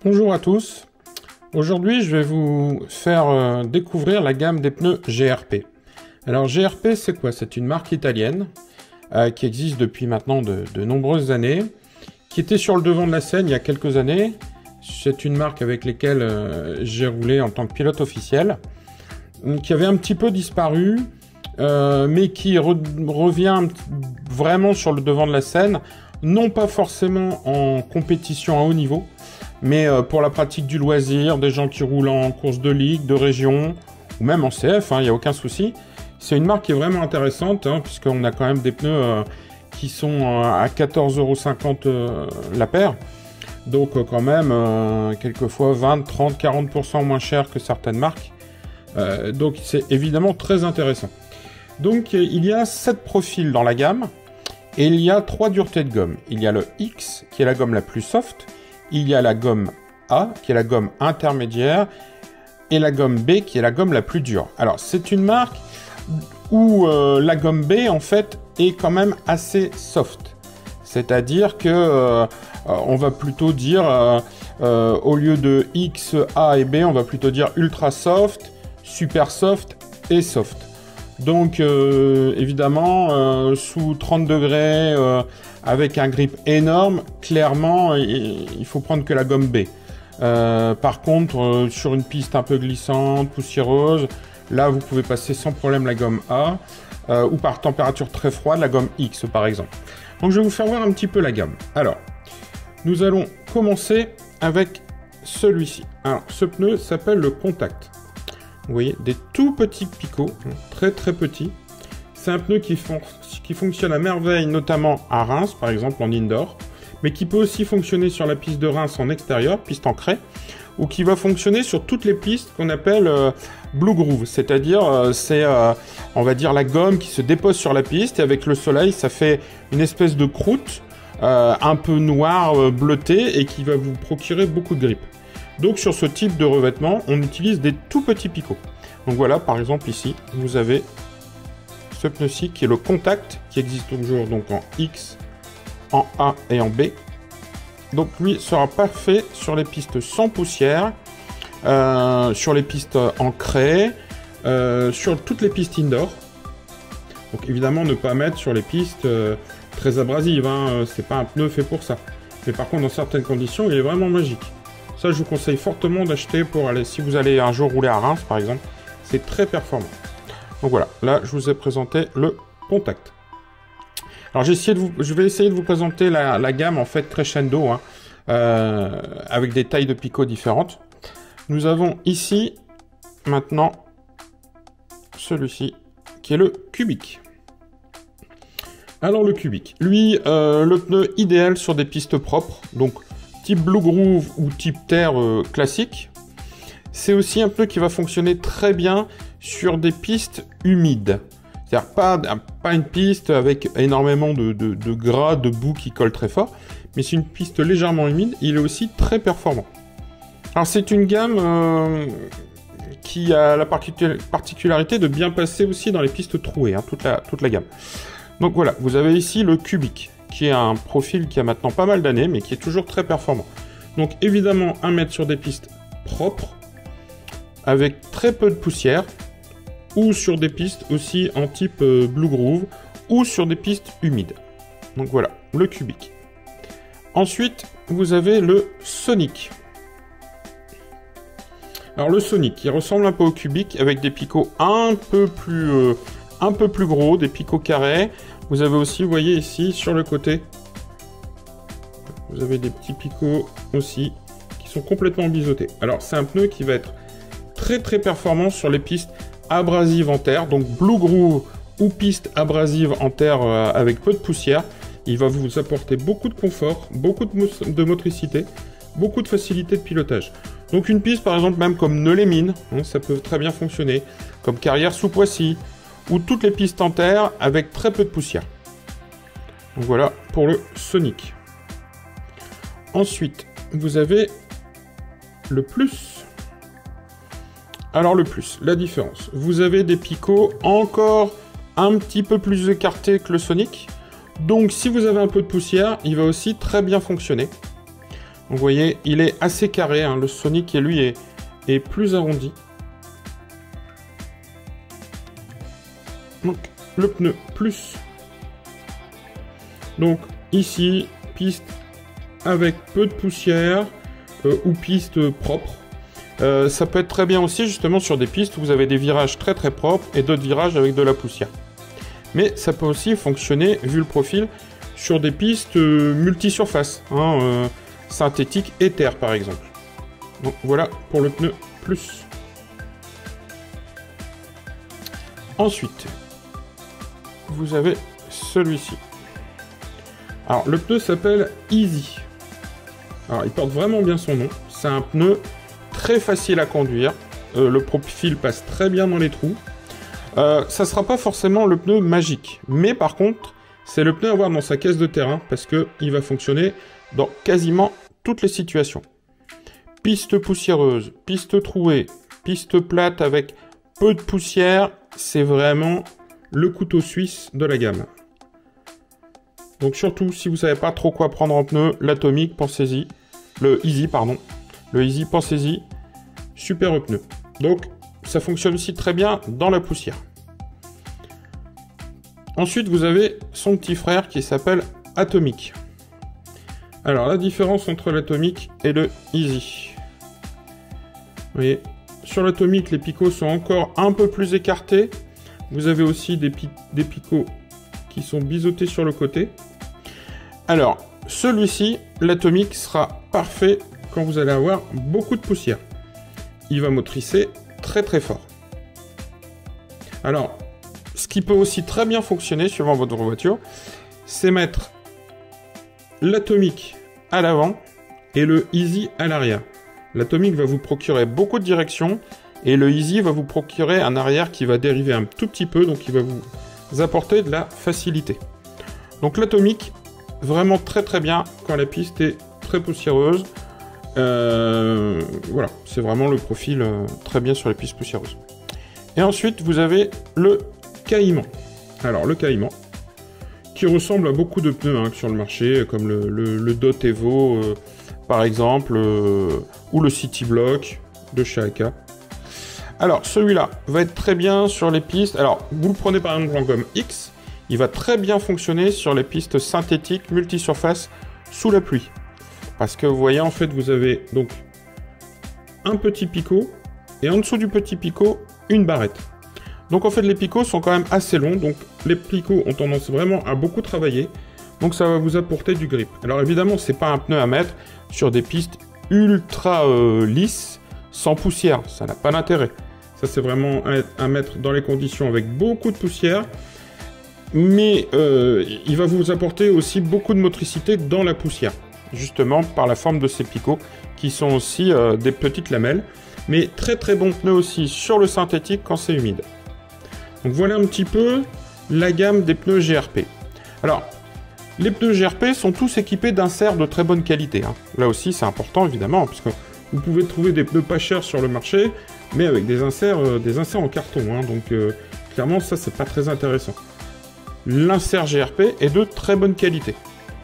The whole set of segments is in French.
Bonjour à tous. Aujourd'hui, je vais vous faire découvrir la gamme des pneus GRP. Alors GRP, c'est quoi? C'est une marque italienne qui existe depuis maintenant de nombreuses années, qui était sur le devant de la scène il y a quelques années. C'est une marque avec laquelle j'ai roulé en tant que pilote officiel, qui avait un petit peu disparu, mais qui revient vraiment sur le devant de la scène, non pas forcément en compétition à haut niveau, mais pour la pratique du loisir, des gens qui roulent en course de ligue, de région, ou même en CF, il n'y a aucun souci. C'est une marque qui est vraiment intéressante, puisqu'on a quand même des pneus qui sont à 14,50 € la paire. Donc quand même, quelquefois 20, 30, 40% moins cher que certaines marques. Donc c'est évidemment très intéressant. Donc il y a 7 profils dans la gamme, et il y a 3 duretés de gomme. Il y a le X, qui est la gomme la plus soft. Il y a la gomme A, qui est la gomme intermédiaire, et la gomme B, qui est la gomme la plus dure. Alors, c'est une marque où la gomme B, en fait, est quand même assez soft. C'est-à-dire que on va plutôt dire, au lieu de X, A et B, on va plutôt dire ultra soft, super soft et soft. Donc, évidemment, sous 30 degrés, avec un grip énorme, clairement, il faut prendre que la gomme B. Par contre, sur une piste un peu glissante, poussiéreuse, là, vous pouvez passer sans problème la gomme A, ou par température très froide, la gomme X, par exemple. Donc, je vais vous faire voir un petit peu la gamme. Alors, nous allons commencer avec celui-ci. Alors, ce pneu s'appelle le Contact. Vous voyez, des tout petits picots, très très petits. C'est un pneu qui fonctionne à merveille, notamment à Reims, par exemple, en indoor, mais qui peut aussi fonctionner sur la piste de Reims en extérieur, piste en craie, ou qui va fonctionner sur toutes les pistes qu'on appelle Blue Groove, c'est-à-dire, on va dire, la gomme qui se dépose sur la piste, et avec le soleil, ça fait une espèce de croûte, un peu noire, bleutée, et qui va vous procurer beaucoup de grip. Donc sur ce type de revêtement, on utilise des tout petits picots. Donc voilà, par exemple ici, vous avez ce pneu-ci qui est le Contact, qui existe toujours donc en X, en A et en B. Donc lui sera parfait sur les pistes sans poussière, sur les pistes en craie, sur toutes les pistes indoor. Donc évidemment ne pas mettre sur les pistes très abrasives, c'est pas un pneu fait pour ça. Mais par contre dans certaines conditions il est vraiment magique. Ça, je vous conseille fortement d'acheter pour aller, si vous allez un jour rouler à Reims, par exemple, c'est très performant. Donc voilà, là, je vous ai présenté le Contact. Alors, je vais essayer de vous présenter la gamme, en fait, crescendo, avec des tailles de picots différentes. Nous avons ici, maintenant, celui-ci, qui est le Cubic. Alors, le Cubic, lui, le pneu idéal sur des pistes propres, donc type Blue Groove ou type terre classique. C'est aussi un pneu qui va fonctionner très bien sur des pistes humides. C'est-à-dire pas une piste avec énormément de gras, de boue qui colle très fort, mais c'est une piste légèrement humide. Il est aussi très performant. Alors c'est une gamme qui a la particularité de bien passer aussi dans les pistes trouées, toute la gamme. Donc voilà, vous avez ici le Cubic, qui est un profil qui a maintenant pas mal d'années, mais qui est toujours très performant. Donc évidemment, un mètre sur des pistes propres, avec très peu de poussière, ou sur des pistes aussi en type Blue Groove, ou sur des pistes humides. Donc voilà, le Cubic. Ensuite, vous avez le Sonic. Alors le Sonic, il ressemble un peu au Cubic, avec des picots un peu plus gros, des picots carrés. Vous avez aussi, vous voyez ici, sur le côté, vous avez des petits picots aussi, qui sont complètement biseautés. Alors, c'est un pneu qui va être très très performant sur les pistes abrasives en terre, donc Blue Groove ou piste abrasive en terre avec peu de poussière. Il va vous apporter beaucoup de confort, beaucoup de motricité, beaucoup de facilité de pilotage. Donc une piste, par exemple, même comme Neu-les-Mines, ça peut très bien fonctionner, comme Carrière sous Poissy, ou toutes les pistes en terre avec très peu de poussière. Donc voilà pour le Sonic. Ensuite, vous avez le Plus. Alors le Plus, la différence. Vous avez des picots encore un petit peu plus écartés que le Sonic. Donc si vous avez un peu de poussière, il va aussi très bien fonctionner. Vous voyez, il est assez carré, hein. Le Sonic, lui, est plus arrondi. Donc, le pneu plus. Donc, ici, piste avec peu de poussière ou piste propre. Ça peut être très bien aussi, justement, sur des pistes où vous avez des virages très très propres et d'autres virages avec de la poussière. Mais ça peut aussi fonctionner, vu le profil, sur des pistes multi-surface, hein, synthétique et terre, par exemple. Donc, voilà pour le pneu plus. Ensuite, vous avez celui-ci. Alors, le pneu s'appelle Easy. Alors, il porte vraiment bien son nom. C'est un pneu très facile à conduire. Le profil passe très bien dans les trous. Ça ne sera pas forcément le pneu magique. Mais par contre, c'est le pneu à avoir dans sa caisse de terrain parce qu'il va fonctionner dans quasiment toutes les situations. Piste poussiéreuse, piste trouée, piste plate avec peu de poussière, c'est vraiment le couteau suisse de la gamme. Donc surtout, si vous savez pas trop quoi prendre en pneu, l'Atomic, pensez-y. Le Easy, pardon. Le Easy, pensez-y. Super pneu. Donc, ça fonctionne aussi très bien dans la poussière. Ensuite, vous avez son petit frère qui s'appelle Atomic. Alors, la différence entre l'Atomic et le Easy. Vous voyez, sur l'Atomic, les picots sont encore un peu plus écartés. Vous avez aussi des picots qui sont biseautés sur le côté. Alors, celui-ci, l'Atomic, sera parfait quand vous allez avoir beaucoup de poussière. Il va motricer très très fort. Alors, ce qui peut aussi très bien fonctionner, suivant votre voiture, c'est mettre l'Atomic à l'avant et le Easy à l'arrière. L'Atomic va vous procurer beaucoup de direction et le Easy va vous procurer un arrière qui va dériver un tout petit peu, donc il va vous apporter de la facilité. Donc l'Atomic, vraiment très très bien quand la piste est très poussiéreuse. Voilà, c'est vraiment le profil très bien sur les pistes poussiéreuses. Et ensuite, vous avez le Caïman. Alors, le Caïman, qui ressemble à beaucoup de pneus sur le marché, comme le Dot Evo, par exemple, ou le City Block de chez Aka. Alors, celui-là va être très bien sur les pistes. Alors, vous le prenez par exemple en gomme X, il va très bien fonctionner sur les pistes synthétiques multisurface sous la pluie. Parce que vous voyez, en fait, vous avez donc un petit picot et en dessous du petit picot, une barrette. Donc en fait, les picots sont quand même assez longs. Donc les picots ont tendance vraiment à beaucoup travailler. Donc ça va vous apporter du grip. Alors évidemment, c'est pas un pneu à mettre sur des pistes ultra lisses, sans poussière. Ça n'a pas d'intérêt. Ça, c'est vraiment à mettre dans les conditions avec beaucoup de poussière. Mais il va vous apporter aussi beaucoup de motricité dans la poussière. Justement par la forme de ces picots qui sont aussi des petites lamelles. Mais très très bon pneu aussi sur le synthétique quand c'est humide. Donc voilà un petit peu la gamme des pneus GRP. Alors, les pneus GRP sont tous équipés d'inserts de très bonne qualité. Là aussi, c'est important évidemment, parce que vous pouvez trouver des pneus pas chers sur le marché, mais avec des inserts en carton. Donc clairement, ça, c'est pas très intéressant. L'insert GRP est de très bonne qualité.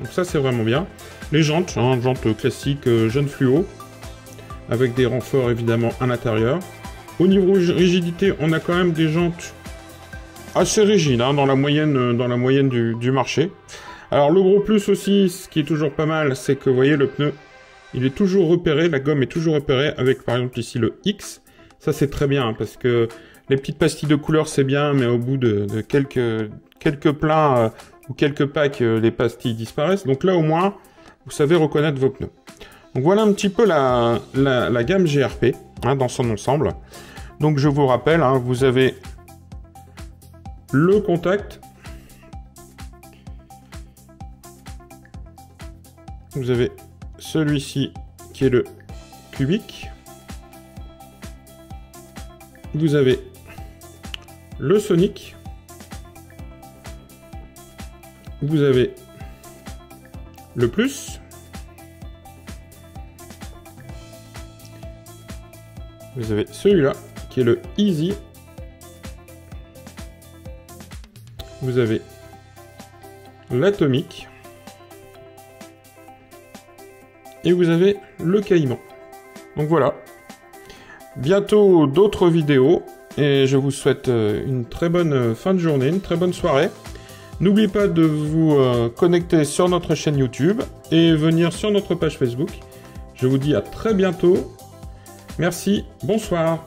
Donc ça, c'est vraiment bien. Les jantes, jantes classiques jaune fluo, avec des renforts évidemment à l'intérieur. Au niveau rigidité, on a quand même des jantes assez rigides dans la moyenne du marché. Alors le gros plus aussi, ce qui est toujours pas mal, c'est que vous voyez le pneu, il est toujours repéré, la gomme est toujours repérée avec par exemple ici le X. Ça c'est très bien parce que les petites pastilles de couleur c'est bien, mais au bout de quelques pleins ou quelques packs, les pastilles disparaissent. Donc là au moins, vous savez reconnaître vos pneus. Donc voilà un petit peu la gamme GRP dans son ensemble. Donc je vous rappelle, vous avez le contact, vous avez celui-ci qui est le cubique, vous avez le Sonic, vous avez le plus, vous avez celui-là qui est le Easy, vous avez l'Atomic et vous avez le caïman. Donc voilà. Bientôt d'autres vidéos et je vous souhaite une très bonne fin de journée, une très bonne soirée. N'oubliez pas de vous connecter sur notre chaîne YouTube et venir sur notre page Facebook. Je vous dis à très bientôt. Merci, bonsoir.